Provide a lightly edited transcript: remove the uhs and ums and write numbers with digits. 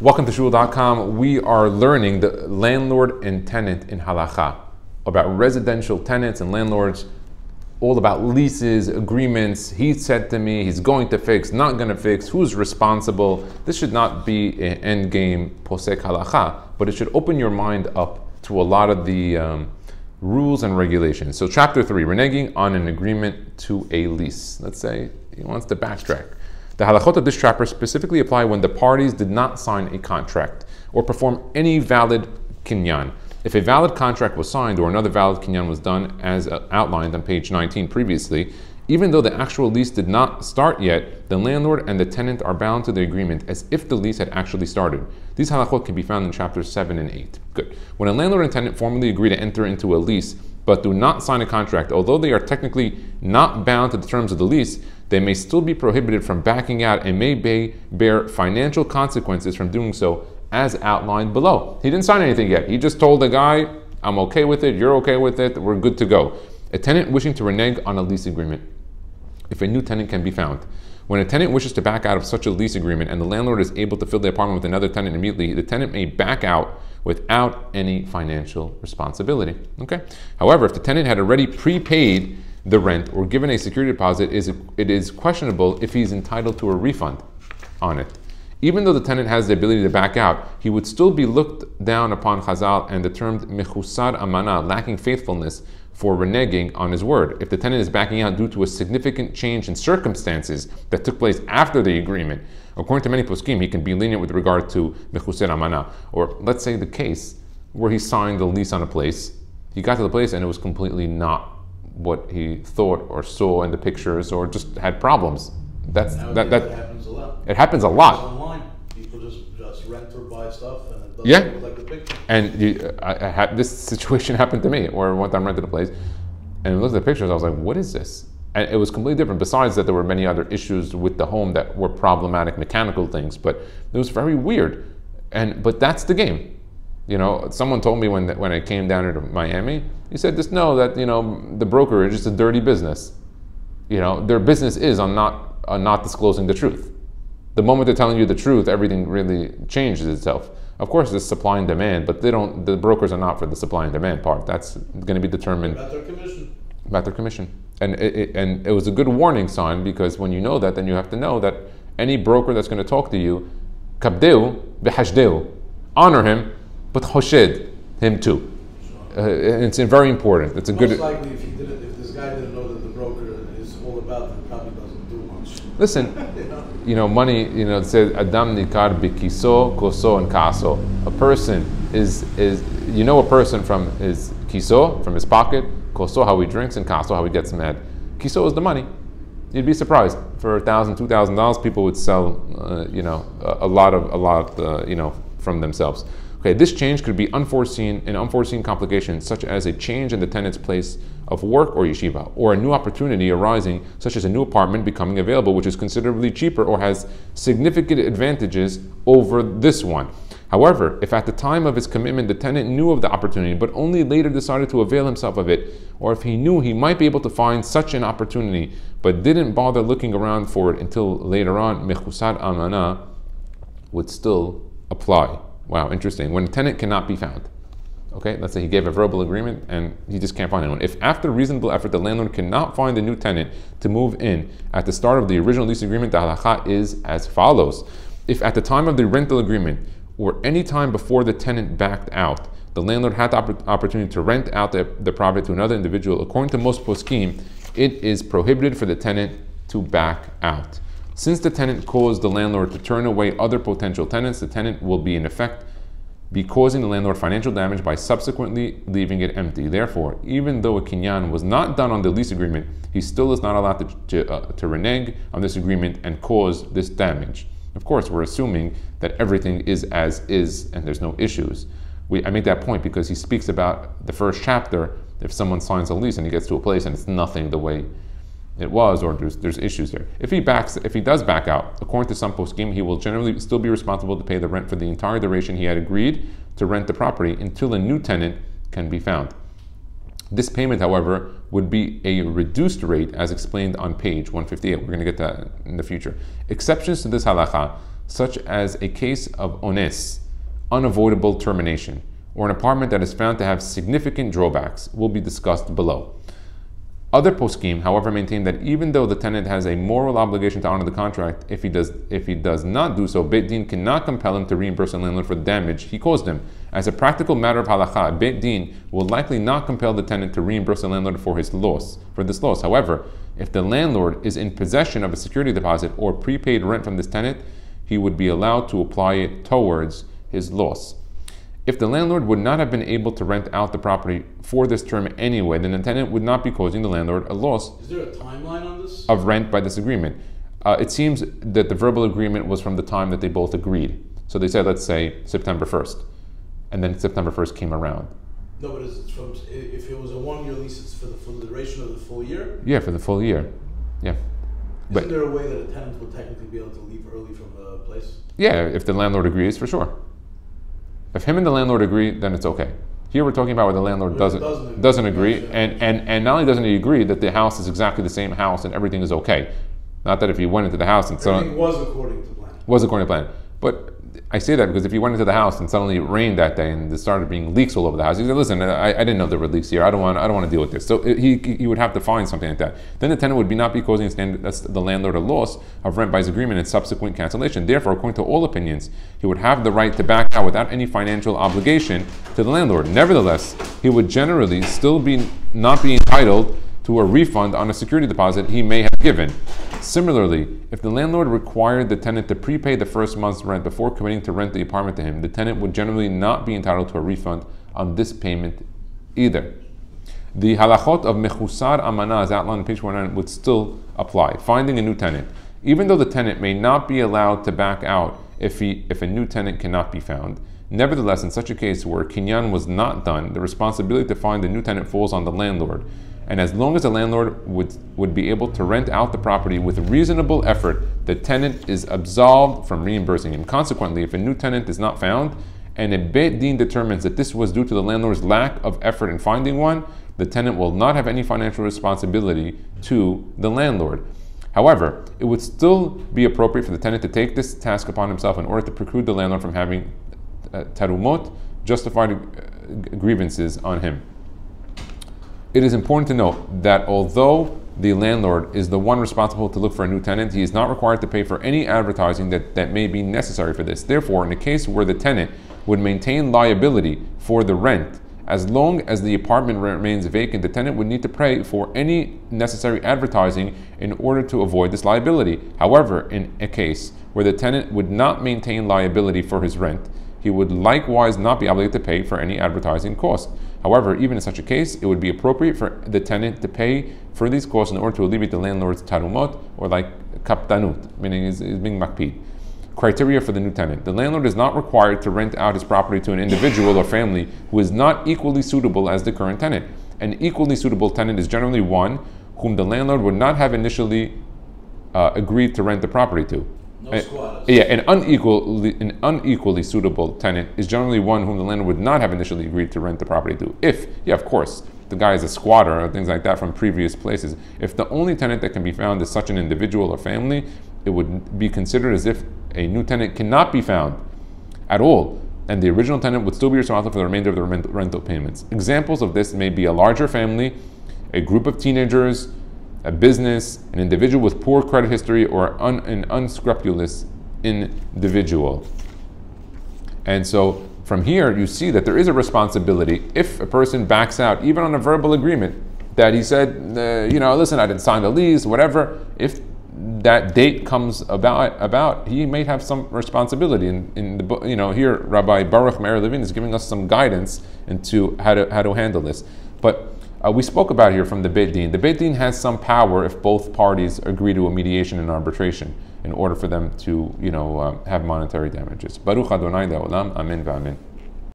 Welcome to shul.com. We are learning the landlord and tenant in Halacha about residential tenants and landlords, all about leases, agreements. He said to me he's going to fix, not going to fix, who's responsible. This should not be an end game posek Halacha, but it should open your mind up to a lot of the rules and regulations. So chapter 3, reneging on an agreement to a lease. Let's say he wants to backtrack. The halachot of this chapter specifically apply when the parties did not sign a contract or perform any valid kinyan. If a valid contract was signed or another valid kinyan was done as outlined on page 19 previously, even though the actual lease did not start yet, the landlord and the tenant are bound to the agreement as if the lease had actually started. These halachot can be found in chapters 7 and 8. Good. When a landlord and tenant formally agree to enter into a lease but do not sign a contract, although they are technically not bound to the terms of the lease, they may still be prohibited from backing out and may bear financial consequences from doing so as outlined below. He didn't sign anything yet. He just told the guy, I'm okay with it, you're okay with it, we're good to go. A tenant wishing to renege on a lease agreement. If a new tenant can be found. When a tenant wishes to back out of such a lease agreement and the landlord is able to fill the apartment with another tenant immediately, the tenant may back out without any financial responsibility. Okay. However, if the tenant had already prepaid the rent or given a security deposit, it is questionable if he's entitled to a refund on it. Even though the tenant has the ability to back out, he would still be looked down upon Chazal and the term mechusar amana, lacking faithfulness, for reneging on his word. If the tenant is backing out due to a significant change in circumstances that took place after the agreement, according to many poskim, he can be lenient with regard to mechusar amana. Or let's say the case where he signed the lease on a place, he got to the place and it was completely not what he thought or saw in the pictures, or just had problems. That happens a lot. It happens a lot. It's online. People just rent or buy stuff, and it doesn't look like the picture. And this situation happened to me, where one time I rented a place, and I looked at the pictures. I was like, "What is this?" And it was completely different. Besides that, there were many other issues with the home that were problematic, mechanical things. But it was very weird. But that's the game. You know, someone told me when I came down here to Miami, he said, just know that, you know, the brokerage is a dirty business. You know, their business is on not disclosing the truth. The moment they're telling you the truth, everything really changes itself. Of course, there's supply and demand, but the brokers are not for the supply and demand part. That's going to be determined about their commission. About their commission. And it was a good warning sign, because when you know that, then you have to know that any broker that's going to talk to you, kabdeu b'hashdeu, honor him, but choshed him too. It's very important. It's a Most good. Likely, if this guy didn't know that the broker is all about it, probably doesn't do much. Listen, you know, money. You know, it says Adam nikar bikiso, koso, and kaso. A person is you know a person from his kiso, from his pocket, koso, how he drinks, and kaso, how he gets mad. Kiso is the money. You'd be surprised. For $1,000, $2,000, people would sell, a lot, you know, from themselves. Okay, this change could be an unforeseen complication, such as a change in the tenant's place of work or yeshiva, or a new opportunity arising, such as a new apartment becoming available, which is considerably cheaper or has significant advantages over this one. However, if at the time of his commitment the tenant knew of the opportunity, but only later decided to avail himself of it, or if he knew he might be able to find such an opportunity, but didn't bother looking around for it until later on, mechusar amana would still apply. Wow, interesting. When a tenant cannot be found. Okay, let's say he gave a verbal agreement and he just can't find anyone. If after reasonable effort the landlord cannot find a new tenant to move in at the start of the original lease agreement, the halacha is as follows. If at the time of the rental agreement or any time before the tenant backed out, the landlord had the opportunity to rent out the property to another individual, according to most poskim, it is prohibited for the tenant to back out. Since the tenant caused the landlord to turn away other potential tenants, the tenant will be in effect be causing the landlord financial damage by subsequently leaving it empty. Therefore, even though a kinyan was not done on the lease agreement, he still is not allowed to renege on this agreement and cause this damage. Of course, we're assuming that everything is as is and there's no issues. I make that point because he speaks about the first chapter. If someone signs a lease and he gets to a place and it's nothing the way it was, or there's issues there. If he does back out, according to some poskim, he will generally still be responsible to pay the rent for the entire duration he had agreed to rent the property until a new tenant can be found. This payment, however, would be a reduced rate as explained on page 158. We're going to get that in the future. Exceptions to this halacha, such as a case of ones, unavoidable termination, or an apartment that is found to have significant drawbacks, will be discussed below. Other poskim, however, maintain that even though the tenant has a moral obligation to honor the contract, if he does not do so, Beit Din cannot compel him to reimburse the landlord for the damage he caused him. As a practical matter of halacha, Beit Din will likely not compel the tenant to reimburse the landlord for this loss. However, if the landlord is in possession of a security deposit or prepaid rent from this tenant, he would be allowed to apply it towards his loss. If the landlord would not have been able to rent out the property for this term anyway, then the tenant would not be causing the landlord a loss. Is there a timeline on this? Of rent by this agreement. It seems that the verbal agreement was from the time that they both agreed. So they said, let's say, September 1st. And then September 1st came around. No, but if it was a 1-year lease, it's for the duration of the full year? Yeah, for the full year. Yeah. Isn't there a way that a tenant would technically be able to leave early from the place? Yeah, if the landlord agrees, for sure. If him and the landlord agree, then it's okay. Here we're talking about where the landlord doesn't agree, and not only doesn't he agree that the house is exactly the same house and everything is okay. Not that if he went into the house and everything was according to plan. Was according to plan. But I say that because if he went into the house and suddenly it rained that day and there started being leaks all over the house, he said, "Listen, I didn't know there were leaks here. I don't want to deal with this." So he would have to find something like that. Then the tenant would not be causing the landlord a loss of rent by his agreement and subsequent cancellation. Therefore, according to all opinions, he would have the right to back out without any financial obligation to the landlord. Nevertheless, he would generally still not be entitled to a refund on a security deposit he may have given. Similarly, if the landlord required the tenant to prepay the first month's rent before committing to rent the apartment to him, the tenant would generally not be entitled to a refund on this payment either. The halachot of mechusar amana, as outlined on page 109, would still apply. Finding a new tenant. Even though the tenant may not be allowed to back out if a new tenant cannot be found, nevertheless, in such a case where kinyan was not done, the responsibility to find a new tenant falls on the landlord. And as long as the landlord would be able to rent out the property with reasonable effort, the tenant is absolved from reimbursing him. Consequently, if a new tenant is not found, and a Beit Din determines that this was due to the landlord's lack of effort in finding one, the tenant will not have any financial responsibility to the landlord. However, it would still be appropriate for the tenant to take this task upon himself in order to preclude the landlord from having tarumot, justified grievances on him. It is important to note that although the landlord is the one responsible to look for a new tenant, he is not required to pay for any advertising that may be necessary for this. Therefore, in a case where the tenant would maintain liability for the rent, as long as the apartment remains vacant, the tenant would need to pay for any necessary advertising in order to avoid this liability. However, in a case where the tenant would not maintain liability for his rent, he would likewise not be obligated to pay for any advertising cost. However, even in such a case, it would be appropriate for the tenant to pay for these costs in order to alleviate the landlord's tarumot, or like kaptanut, meaning is being makpid. Criteria for the new tenant. The landlord is not required to rent out his property to an individual or family who is not equally suitable as the current tenant. An equally suitable tenant is generally one whom the landlord would not have initially agreed to rent the property to. An unequally suitable tenant is generally one whom the landlord would not have initially agreed to rent the property to. If, of course, the guy is a squatter or things like that from previous places. If the only tenant that can be found is such an individual or family, it would be considered as if a new tenant cannot be found at all, and the original tenant would still be responsible for the remainder of the rental payments. Examples of this may be a larger family, a group of teenagers, a business, an individual with poor credit history, or an unscrupulous individual. And so from here you see that there is a responsibility if a person backs out, even on a verbal agreement, that he said, listen, I didn't sign the lease, whatever. If that date comes about, he may have some responsibility. In the book, here Rabbi Baruch Meir Levin is giving us some guidance into how to handle this. But we spoke about here from the Beit Din. The Beit Din has some power if both parties agree to a mediation and arbitration in order for them to, have monetary damages. Baruch Adonai Le'olam, Amen v'Amen.